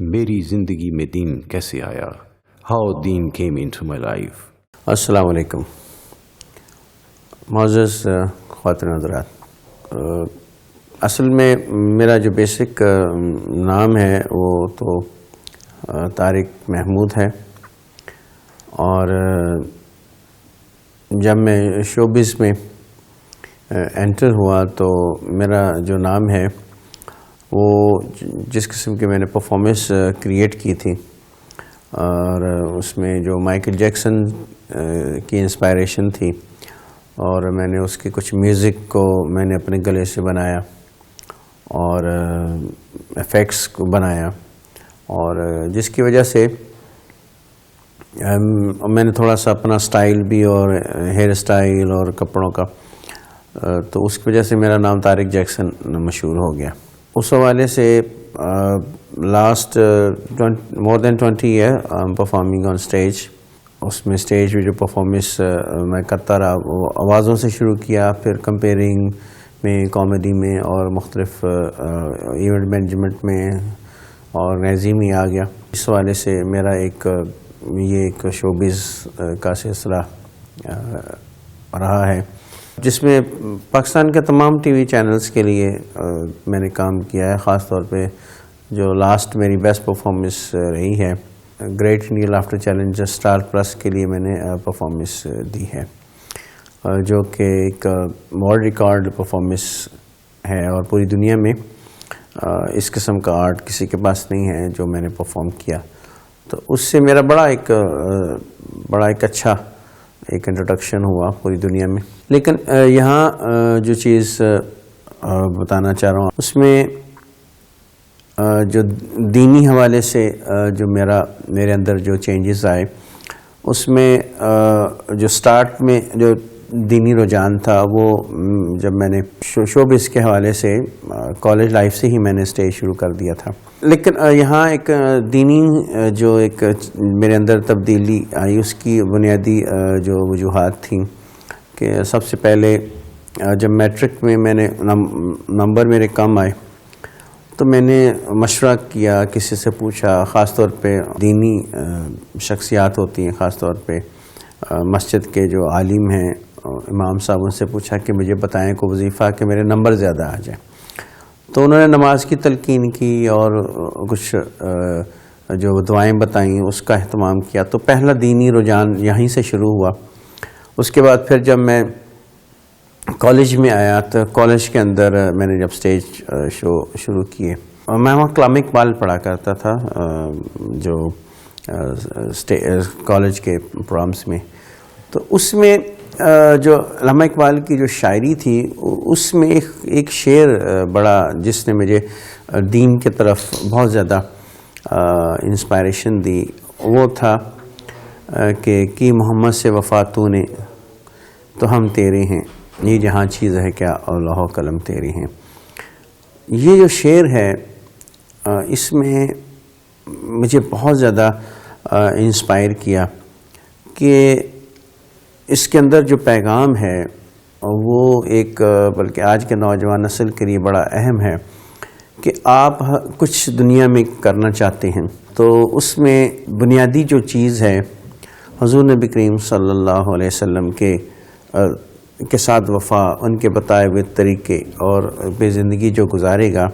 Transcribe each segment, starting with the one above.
میری زندگی میں دین کیسے آیا؟ ہاؤ دین کیم انٹو مائی لائف۔ السلام علیکم معزز خواتین حضرات، اصل میں میرا جو بیسک نام ہے وہ تو طارق محمود ہے، اور جب میں شوبز میں انٹر ہوا تو میرا جو نام ہے وہ جس قسم کے میں نے پرفارمنس کریٹ کی تھی، اور اس میں جو مائیکل جیکسن کی انسپائریشن تھی، اور میں نے اس کے کچھ میوزک کو میں نے اپنے گلے سے بنایا اور ایفیکٹس کو بنایا، اور جس کی وجہ سے میں نے تھوڑا سا اپنا سٹائل بھی اور ہیئر اسٹائل اور کپڑوں کا، تو اس کی وجہ سے میرا نام طارق جیکسن مشہور ہو گیا۔ اس حوالے سے last more than 20 year performing on stage. اس میں اسٹیج میں جو پرفارمنس میں کرتا رہا وہ آوازوں سے شروع کیا، پھر کمپیئرنگ میں، کامیڈی میں، اور مختلف ایونٹ مینجمنٹ میں اور آرگنائزنگ میں آ گیا۔ اس حوالے سے میرا ایک شوبز کا سلسلہ رہا ہے، جس میں پاکستان کے تمام ٹی وی چینلز کے لیے میں نے کام کیا ہے۔ خاص طور پہ جو لاسٹ میری بیسٹ پرفارمنس رہی ہے، great India laughter challenge star plus کے لیے میں نے پرفارمنس دی ہے، جو کہ ایک ورلڈ ریکارڈ پرفارمنس ہے، اور پوری دنیا میں اس قسم کا آرٹ کسی کے پاس نہیں ہے جو میں نے پرفارم کیا۔ تو اس سے میرا بڑا ایک اچھا انٹروڈکشن ہوا پوری دنیا میں۔ لیکن یہاں جو چیز بتانا چاہ رہا ہوں، اس میں جو دینی حوالے سے جو میرے اندر جو چینجز آئے، اس میں جو سٹارٹ میں جو دینی رجحان تھا وہ جب میں نے شوبز کے حوالے سے کالج لائف سے ہی میں نے اسٹیج شروع کر دیا تھا۔ لیکن یہاں ایک دینی جو ایک میرے اندر تبدیلی آئی، اس کی بنیادی جو وجوہات تھیں کہ سب سے پہلے جب میٹرک میں نے نمبر میرے کم آئے تو میں نے مشورہ کیا، کسی سے پوچھا، خاص طور پہ دینی شخصیات ہوتی ہیں، خاص طور پہ مسجد کے جو عالم ہیں، امام صاحب، ان سے پوچھا کہ مجھے بتائیں کوئی وظیفہ کہ میرے نمبر زیادہ آ جائیں۔ تو انہوں نے نماز کی تلقین کی اور کچھ جو دعائیں بتائیں، اس کا اہتمام کیا۔ تو پہلا دینی رجحان یہیں سے شروع ہوا۔ اس کے بعد پھر جب میں کالج میں آیا تو کالج کے اندر میں نے جب اسٹیج شو شروع کیے، میں وہاں کلام اقبال پڑھا کرتا تھا جو کالج کے پروگرامس میں۔ تو اس میں جو علامہ اقبال کی جو شاعری تھی، اس میں ایک شعر بڑا جس نے مجھے دین کی طرف بہت زیادہ انسپائریشن دی، وہ تھا کہ کی محمد سے وفا تو نے تو ہم تیرے ہیں، یہ جہاں چیز ہے کیا اور لوح و قلم تیرے ہیں۔ یہ جو شعر ہے، اس میں مجھے بہت زیادہ انسپائر کیا کہ اس کے اندر جو پیغام ہے وہ بلکہ آج کے نوجوان نسل کے لیے بڑا اہم ہے کہ آپ کچھ دنیا میں کرنا چاہتے ہیں تو اس میں بنیادی جو چیز ہے، حضور نبی کریم صلی اللہ علیہ وسلم کے ساتھ وفا، ان کے بتائے ہوئے طریقے اور بے زندگی جو گزارے گا،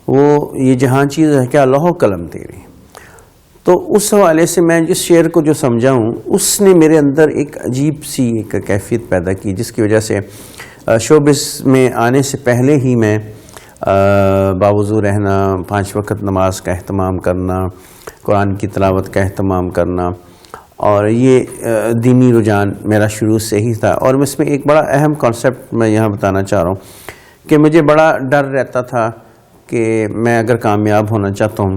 وہ یہ جہاں چیز ہے کیا لوح و قلم تیرے۔ تو اس حوالے سے میں جس شعر کو جو سمجھا ہوں، اس نے میرے اندر ایک عجیب سی ایک کیفیت پیدا کی، جس کی وجہ سے شوبز میں آنے سے پہلے ہی میں باوضو رہنا، 5 وقت نماز کا اہتمام کرنا، قرآن کی تلاوت کا اہتمام کرنا، اور یہ دینی رجحان میرا شروع سے ہی تھا۔ اور اس میں ایک بڑا اہم کانسیپٹ میں یہاں بتانا چاہ رہا ہوں کہ مجھے بڑا ڈر رہتا تھا کہ میں اگر کامیاب ہونا چاہتا ہوں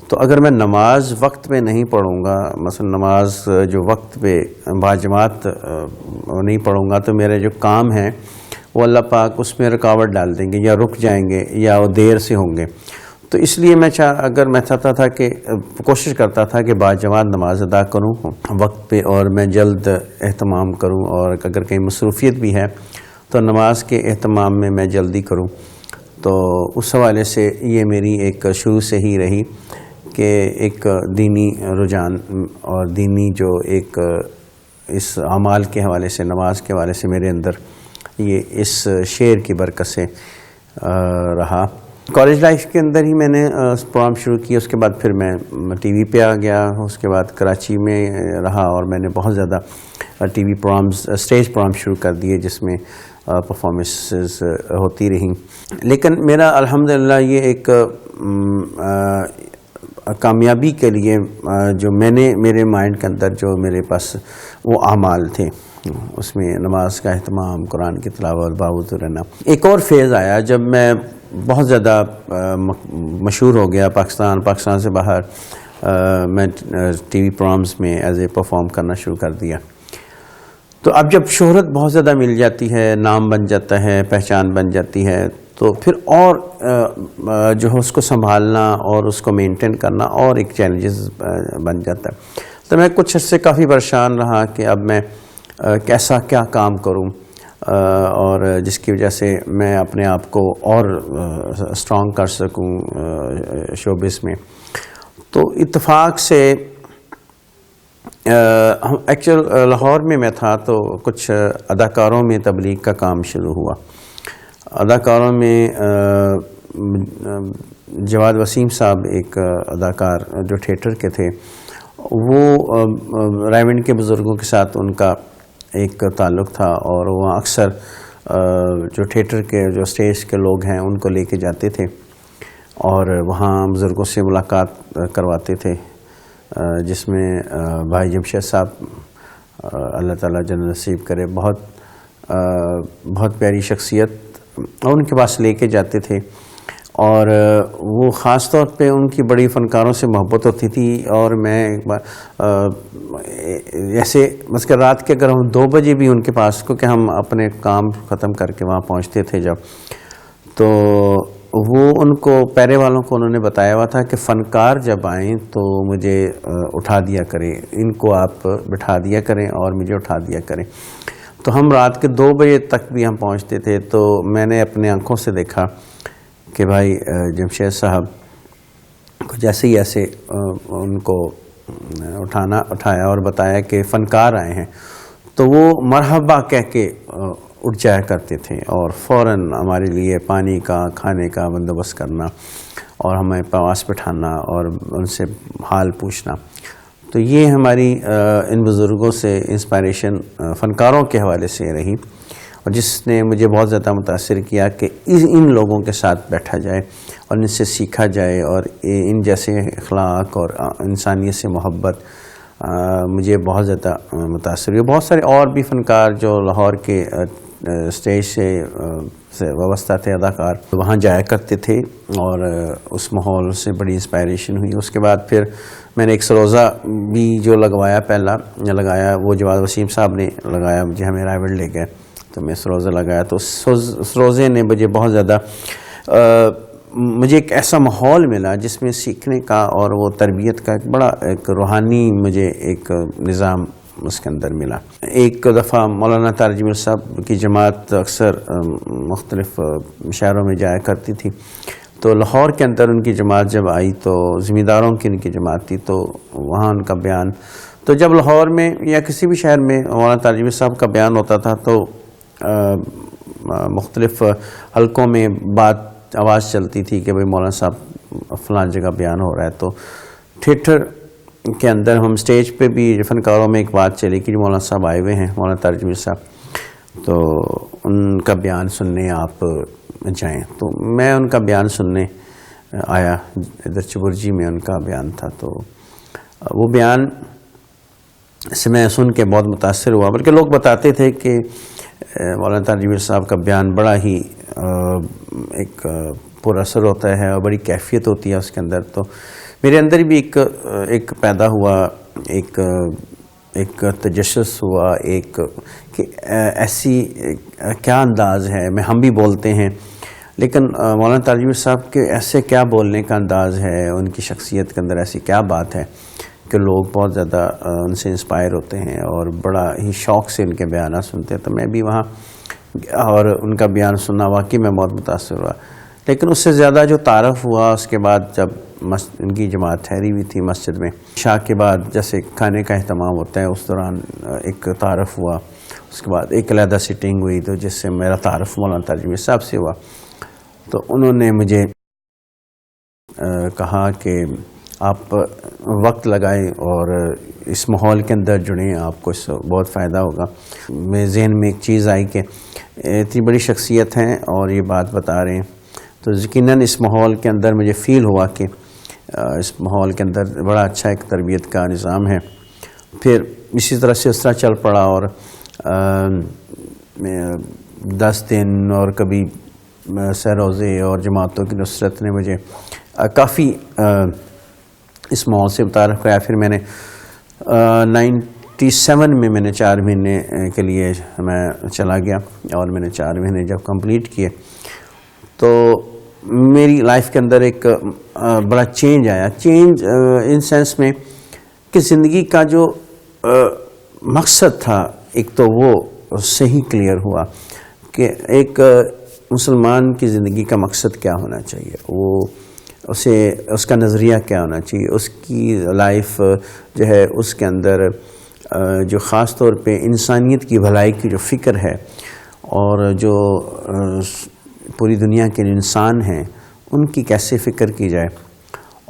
تو اگر میں نماز وقت پہ نہیں پڑھوں گا، مثلا نماز جو وقت پہ باجماعت نہیں پڑھوں گا، تو میرے جو کام ہیں وہ اللہ پاک اس میں رکاوٹ ڈال دیں گے، یا رک جائیں گے، یا وہ دیر سے ہوں گے۔ تو اس لیے میں چاہتا تھا کہ کوشش کرتا تھا کہ باجماعت نماز ادا کروں وقت پہ، اور میں جلد اہتمام کروں، اور اگر کہیں مصروفیت بھی ہے تو نماز کے اہتمام میں جلدی کروں۔ تو اس حوالے سے یہ میری ایک شروع سے ہی رہی کہ ایک دینی رجحان اور دینی جو ایک اس اعمال کے حوالے سے، نماز کے حوالے سے میرے اندر یہ اس شعر کی برکت سے رہا. کالج لائف کے اندر ہی میں نے پروگرام شروع کیا. اس کے بعد پھر میں ٹی وی پہ آ گیا. اس کے بعد کراچی میں رہا اور میں نے بہت زیادہ T V programmes, stage programme شروع کر دیے جس میں پرفارمنسز ہوتی رہیں. لیکن میرا الحمدللہ یہ ایک کامیابی کے لیے جو میں نے میرے مائنڈ کے اندر جو میرے پاس وہ اعمال تھے، اس میں نماز کا اہتمام، قرآن کی تلاوت، باوضو رہنا. ایک اور فیز آیا جب میں بہت زیادہ مشہور ہو گیا پاکستان سے باہر. میں ٹی وی پروگرامز میں ایز اے پرفارم کرنا شروع کر دیا. تو اب جب شہرت بہت زیادہ مل جاتی ہے، نام بن جاتا ہے، پہچان بن جاتی ہے، تو پھر اور جو ہے اس کو سنبھالنا اور اس کو مینٹین کرنا اور ایک چیلنجز بن جاتا ہے. تو میں کچھ عرصے کافی پریشان رہا کہ اب میں کیسا کیا کام کروں، اور جس کی وجہ سے میں اپنے آپ کو اور اسٹرانگ کر سکوں شوبز میں. تو اتفاق سے ایکچوئل لاہور میں میں تھا تو کچھ اداکاروں میں تبلیغ کا کام شروع ہوا. اداکاروں میں جواد وسیم صاحب ایک اداکار جو تھیٹر کے تھے، وہ رائیونڈ کے بزرگوں کے ساتھ ان کا ایک تعلق تھا اور وہاں اکثر جو تھیٹر کے جو اسٹیج کے لوگ ہیں ان کو لے کے جاتے تھے اور وہاں بزرگوں سے ملاقات کرواتے تھے، جس میں بھائی جمشید صاحب اللہ تعالیٰ جنت نصیب کرے، بہت پیاری شخصیت، ان کے پاس لے کے جاتے تھے. اور وہ خاص طور پہ ان کی بڑی فنکاروں سے محبت ہوتی تھی. اور میں ایک بار ایسے بس کہ رات کے اگر ہم 2 بجے بھی ان کے پاس، کیونکہ ہم اپنے کام ختم کر کے وہاں پہنچتے تھے جب، تو وہ ان کو پیرے والوں کو انہوں نے بتایا ہوا تھا کہ فنکار جب آئیں تو مجھے اٹھا دیا کریں، ان کو آپ بٹھا دیا کریں اور مجھے اٹھا دیا کریں. تو ہم رات کے 2 بجے تک بھی ہم پہنچتے تھے. تو میں نے اپنے آنکھوں سے دیکھا کہ بھائی جمشید صاحب کو جیسے ہی ایسے ان کو اٹھایا اور بتایا کہ فنکار آئے ہیں، تو وہ مرحبا کہہ کے اٹھ جایا کرتے تھے اور فوراً ہمارے لیے پانی کا، کھانے کا بندوبست کرنا اور ہمیں پاس بٹھانا اور ان سے حال پوچھنا. تو یہ ہماری ان بزرگوں سے انسپائریشن فنکاروں کے حوالے سے رہی، اور جس نے مجھے بہت زیادہ متاثر کیا کہ ان لوگوں کے ساتھ بیٹھا جائے اور ان سے سیکھا جائے، اور ان جیسے اخلاق اور انسانیت سے محبت مجھے بہت زیادہ متاثر ہوئی. بہت سارے اور بھی فنکار جو لاہور کے اسٹیج سے وابستہ تھے، اداکار، وہاں جایا کرتے تھے اور اس ماحول سے بڑی انسپائریشن ہوئی. اس کے بعد پھر میں نے ایک سروزہ بھی جو پہلا لگایا، وہ جواد وسیم صاحب نے لگایا، مجھے ہمیں رائیونڈ لے گئے تو میں سروزہ لگایا. تو سروزے نے مجھے بہت زیادہ مجھے ایک ایسا ماحول ملا جس میں سیکھنے کا اور وہ تربیت کا ایک بڑا ایک روحانی مجھے ایک نظام اس کے اندر ملا. ایک دفعہ مولانا طارق جمیل صاحب کی جماعت اکثر مختلف شہروں میں جایا کرتی تھی. تو لاہور کے اندر ان کی جماعت جب آئی تو زمینداروں کی ان کی جماعت تھی، تو وہاں ان کا بیان، تو جب لاہور میں یا کسی بھی شہر میں مولانا طارق جمیل صاحب کا بیان ہوتا تھا تو مختلف حلقوں میں آواز چلتی تھی کہ بھئی مولانا صاحب فلاں جگہ بیان ہو رہا ہے. تو تھیٹر کے اندر ہم اسٹیج پہ بھی فنکاروں میں ایک بات چلی کہ مولانا صاحب آئے ہوئے ہیں، مولانا طارق جمیل صاحب، تو ان کا بیان سننے آپ جائیں. تو میں ان کا بیان سننے آیا، ادھر چبرجی میں ان کا بیان تھا. تو وہ بیان سے میں سن کے بہت متاثر ہوا، بلکہ لوگ بتاتے تھے کہ مولانا طارق جمیل صاحب کا بیان بڑا ہی ایک پر اثر ہوتا ہے اور بڑی کیفیت ہوتی ہے اس کے اندر. تو میرے اندر بھی ایک پیدا ہوا، ایک تجسس ہوا، ایک کہ ایسی کیا انداز ہے. ہم بھی بولتے ہیں، لیکن مولانا طارق جمیل صاحب کے ایسے کیا بولنے کا انداز ہے، ان کی شخصیت کے اندر ایسی کیا بات ہے کہ لوگ بہت زیادہ ان سے انسپائر ہوتے ہیں اور بڑا ہی شوق سے ان کے بیانات سنتے ہیں. تو میں بھی وہاں اور ان کا بیان سننا واقعی میں بہت متاثر ہوا. لیکن اس سے زیادہ جو تعارف ہوا اس کے بعد جب ان کی جماعت ٹھہری ہوئی تھی مسجد میں، عشاء کے بعد جیسے کھانے کا اہتمام ہوتا ہے اس دوران ایک تعارف ہوا، اس کے بعد ایک علیحدہ سیٹنگ ہوئی تو جس سے میرا تعارف مولانا تاجر صاحب سے ہوا. تو انہوں نے مجھے کہا کہ آپ وقت لگائیں اور اس ماحول کے اندر جڑیں، آپ کو اس سے بہت فائدہ ہوگا. میرے ذہن میں ایک چیز آئی کہ اتنی بڑی شخصیت ہیں اور یہ بات بتا رہے ہیں، تو یقیناً اس ماحول کے اندر مجھے فیل ہوا کہ اس ماحول کے اندر بڑا اچھا ایک تربیت کا نظام ہے. پھر اسی طرح سے اس طرح چل پڑا اور 10 دن اور کبھی سروزے اور جماعتوں کی نصرت نے مجھے کافی اس ماحول سے متعارف کرایا. پھر میں نے 97 میں نے 4 مہینے کے لیے میں چلا گیا اور میں نے 4 مہینے جب کمپلیٹ کیے تو میری لائف کے اندر ایک بڑا چینج آیا. چینج ان سینس میں کہ زندگی کا جو مقصد تھا ایک تو وہ صحیح کلیئر ہوا کہ ایک مسلمان کی زندگی کا مقصد کیا ہونا چاہیے، وہ اس کا نظریہ کیا ہونا چاہیے، اس کی لائف جو ہے اس کے اندر جو خاص طور پہ انسانیت کی بھلائی کی جو فکر ہے اور جو پوری دنیا کے انسان ہیں ان کی کیسے فکر کی جائے،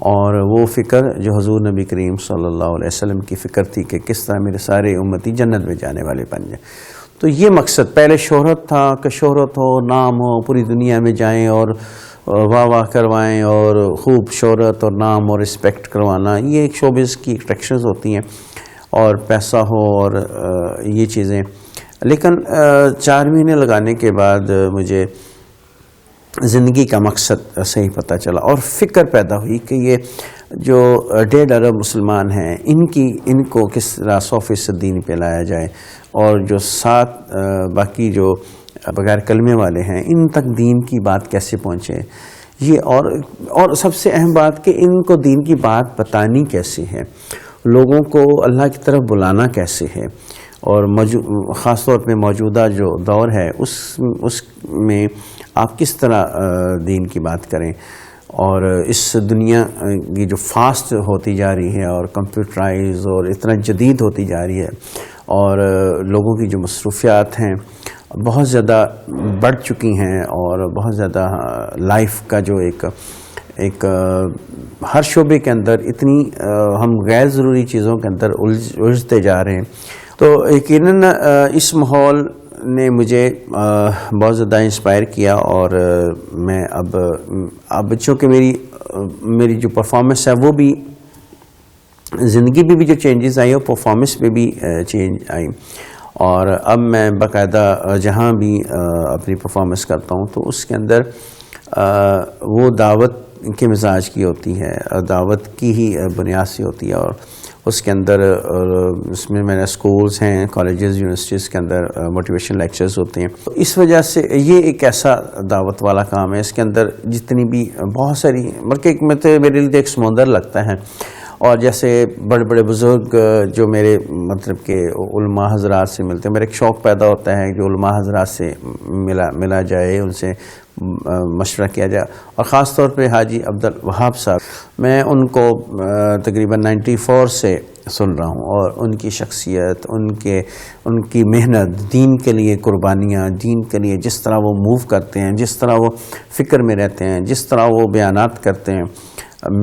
اور وہ فکر جو حضور نبی کریم صلی اللہ علیہ وسلم کی فکر تھی کہ کس طرح میرے سارے امتی جنت میں جانے والے بن جائیں. تو یہ مقصد پہلے شہرت تھا کہ شہرت ہو، نام ہو، پوری دنیا میں جائیں اور واہ واہ کروائیں اور خوب شہرت اور نام اور رسپیکٹ کروانا، یہ ایک شوبز کی اٹریکشنز ہوتی ہیں اور پیسہ ہو اور یہ چیزیں. لیکن 4 مہینے لگانے کے بعد مجھے زندگی کا مقصد صحیح پتہ چلا اور فکر پیدا ہوئی کہ یہ جو 1.5 ارب مسلمان ہیں ان کو کس طرح 100% دین پہ لایا جائے، اور جو 7 باقی جو بغیر کلمے والے ہیں ان تک دین کی بات کیسے پہنچے. یہ اور سب سے اہم بات کہ ان کو دین کی بات بتانی کیسے ہے، لوگوں کو اللہ کی طرف بلانا کیسے ہے، اور خاص طور پہ موجودہ جو دور ہے اس میں آپ کس طرح دین کی بات کریں. اور اس دنیا کی جو فاسٹ ہوتی جا رہی ہے اور کمپیوٹرائز اور اتنا جدید ہوتی جا رہی ہے اور لوگوں کی جو مصروفیات ہیں بہت زیادہ بڑھ چکی ہیں، اور بہت زیادہ لائف کا جو ایک ہر شعبے کے اندر اتنی ہم غیر ضروری چیزوں کے اندر الجھتے جا رہے ہیں. تو یقیناً اس ماحول نے مجھے بہت زیادہ انسپائر کیا، اور میں اب چونکہ میری جو پرفارمنس ہے وہ بھی زندگی میں بھی جو چینجز آئی اور پرفارمنس میں بھی چینج آئی. اور اب میں باقاعدہ جہاں بھی اپنی پرفارمنس کرتا ہوں تو اس کے اندر وہ دعوت کے مزاج کی ہوتی ہے، دعوت کی ہی بنیاد سے ہوتی ہے، اور اس کے اندر اس میں میرے اسکولز ہیں، کالجز، یونیورسٹیز کے اندر موٹیویشن لیکچرز ہوتے ہیں. اس وجہ سے یہ ایک ایسا دعوت والا کام ہے، اس کے اندر جتنی بھی بہت ساری بلکہ میرے لیے ایک سمندر لگتا ہے. اور جیسے بڑے بڑے بزرگ جو میرے مطلب کہ علماء حضرات سے ملتے ہیں، میرا ایک شوق پیدا ہوتا ہے کہ علماء حضرات سے ملا جائے، ان سے مشورہ کیا جائے. اور خاص طور پہ حاجی عبدالوہاب صاحب، میں ان کو تقریباً 94 سے سن رہا ہوں، اور ان کی شخصیت، ان کی محنت، دین کے لیے قربانیاں، دین کے لیے جس طرح وہ موو کرتے ہیں، جس طرح وہ فکر میں رہتے ہیں، جس طرح وہ بیانات کرتے ہیں،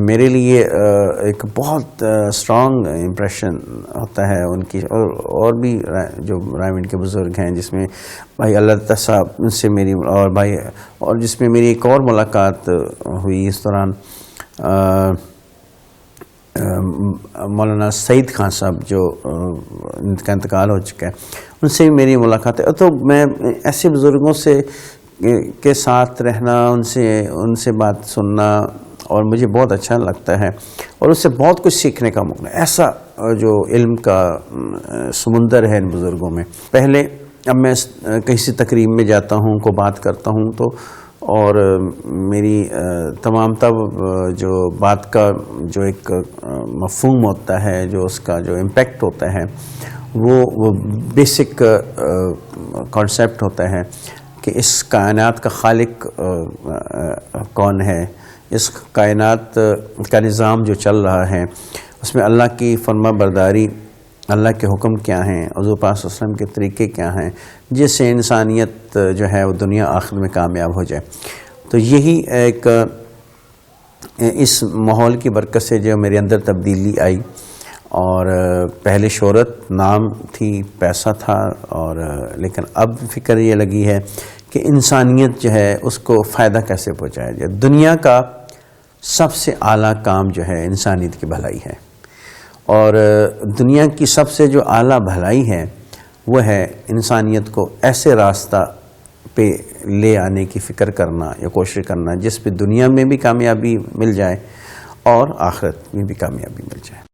میرے لیے ایک بہت اسٹرانگ امپریشن ہوتا ہے ان کی. اور بھی جو رائمنڈ کے بزرگ ہیں جس میں بھائی اللہ صاحب سے میری اور جس میں میری ایک اور ملاقات ہوئی اس دوران مولانا سعید خان صاحب جو ان کا انتقال ہو چکا ہے، ان سے بھی میری ملاقات ہے. تو میں ایسے بزرگوں سے کے ساتھ رہنا، ان سے بات سننا، اور مجھے بہت اچھا لگتا ہے، اور اس سے بہت کچھ سیکھنے کا موقع ہے. ایسا جو علم کا سمندر ہے ان بزرگوں میں. پہلے اب میں کسی تقریب میں جاتا ہوں، کو بات کرتا ہوں، تو اور میری تمام جو بات کا جو ایک مفہوم ہوتا ہے، جو اس کا جو امپیکٹ ہوتا ہے، وہ بیسک کانسیپٹ ہوتا ہے کہ اس کائنات کا خالق کون ہے، اس کائنات کا نظام جو چل رہا ہے اس میں اللہ کی فرما برداری، اللہ کے حکم کیا ہیں، حضور پاک صلی اللہ علیہ وسلم کے طریقے کیا ہیں، جس سے انسانیت جو ہے وہ دنیا آخر میں کامیاب ہو جائے۔ تو یہی ایک اس ماحول کی برکت سے جو میرے اندر تبدیلی آئی، اور پہلے شہرت نام تھی، پیسہ تھا، اور لیکن اب فکر یہ لگی ہے کہ انسانیت جو ہے اس کو فائدہ کیسے پہنچایا جائے۔ دنیا کا سب سے اعلیٰ کام جو ہے انسانیت کی بھلائی ہے، اور دنیا کی سب سے جو اعلیٰ بھلائی ہے وہ ہے انسانیت کو ایسے راستہ پہ لے آنے کی فکر کرنا یا کوشش کرنا جس پہ دنیا میں بھی کامیابی مل جائے اور آخرت میں بھی کامیابی مل جائے۔